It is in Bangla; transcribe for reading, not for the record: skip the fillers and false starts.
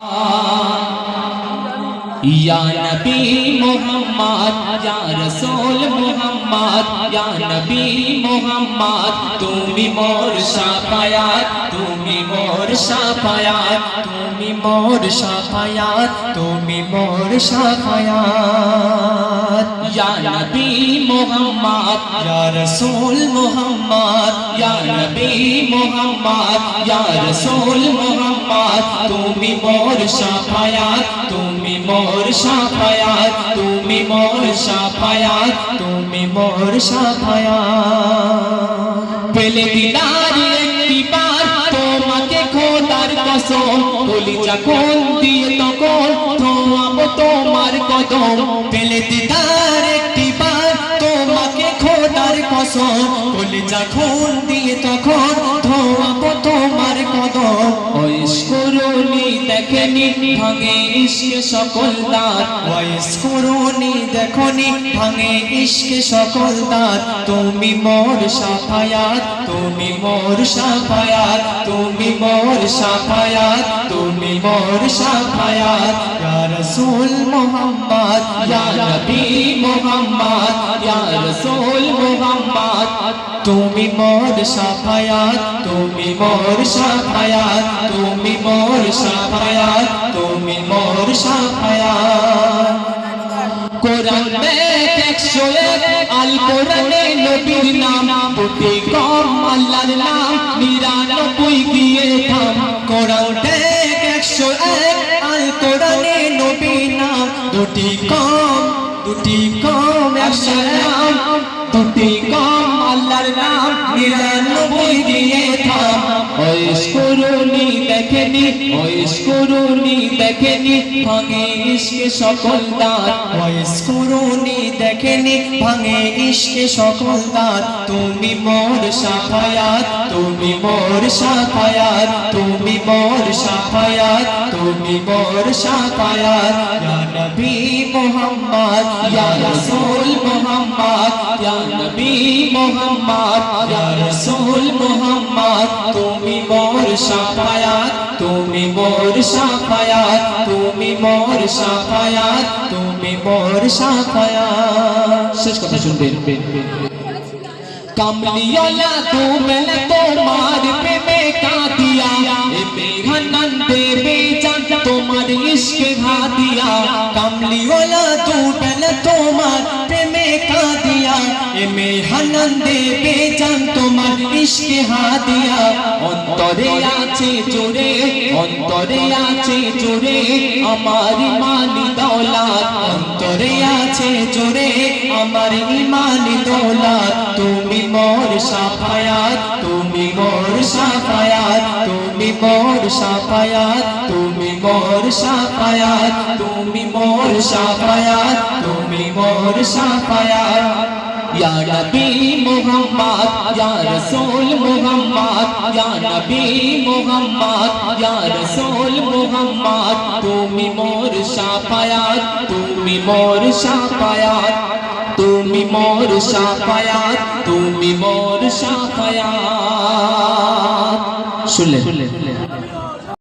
या नबी मोहम्मद या रसूल मोहम्मद या नबी मोहम्मद तुमी मोर शाफायात तुमी मोर शाफायात तुमी मोर शाफायात तुमी मोर शाफायात या नबी मोहम्मद या रसूल मोहम्मद या नबी मोहम्मद या रसूल मोहम्मद तुमी मोर शाफायात तुमी मोर शाफायात तुमी मोर शाफायात तुमी मोर शाफायात পেলে দিদার একটিবার তোমাকে খোদার কসম কলিজা কোন দিয়ে তখন ধোয়াবো তোমার কদম পেলে দিদার একটিবার তোমাকে খোদার কসম কলিজা কোন দিয়ে তখন ধোয়াবো তোমার কদম ওইস করুনি দেখেনি ভাঙে ইশকে সকল দাঁত ওইস করুনি দেখনি ভাঙে ইশকে সকল দাঁত তুমি মোর শাফায়াত তুমি মোর শাফায়াত তুমি মোর শাফায়াত তুমি মোর শাফায়াত ইয়া রাসূল মুহাম্মদ ইয়া নবী মুহাম্মদ ইয়া রাসূল মুহাম্মদ তুমি মোর শাফায়াত তুমি মোর শাফায়াত তুমি মোর শাফায়াত তুমি মোর শাফায়াত কোরআন में 101 আল কোরআনে নবীর নাম দুটি কম আল্লাহর নাম 99 গিয়ে থাম কোরআন में 101 আল কোরআনে নবীর নাম দুটি কম 100 নাম দুটি কম আল্লাহর নাম 99 গিয়ে থাম ওইস করুনি দেখেনি ওইস করুনি দেখেনি ভাঙে ইশকে সকল দাঁত ওইস করুনি দেখেনি ভাঙে ইশকে সকল দাঁত তুমি মোর শাফায়াত তুমি মোর শাফায়াত তুমি মোর শাফায়াত তুমি মোর শাফায়াত ইয়া নবী মুহাম্মদ ইয়া রাসূল মুহাম্মদ ইয়া নবী মুহাম্মদ ইয়া রাসূল মুহাম্মদ তুমি মোর শাফায়াত তুমি মোর শাফায়াত তুমি মোর শাফায়াত তুমি মোর শাফায়াত শেষ কথা শুনবেন কামলিওয়ালা তুমি তোমার প্রেমে কাঁদিয়া এ বেহানন দেবে জান তোমার ইশকে ঘাতিয়া কামলিওয়ালা তুমি তোমার প্রেমে কাঁদিয়া এ মেহানন দেবে জান তোমার ইশকে হাদিয়া অন্তরে আছে জোরে অন্তরে আছে জোরে আমার ইমানি দৌলত অন্তরে আছে জোরে আমার ইমানি দৌলত তুমি মোর শাফায়াত তুমি মোর শাফায়াত তুমি মোর শাফায়াত তুমি মোর শাফায়াত তুমি মোর শাফায়াত তুমি মোর শাফায়াত या नबी मुहम्मद या रसूल मुहम्मद या नबी मुहम्मद या रसूल मुहम्मद तुमी मोर शाफायात तुमी मोर शाफायात तुमी मोर शाफायात तुमी मोर शाफायात सुन ले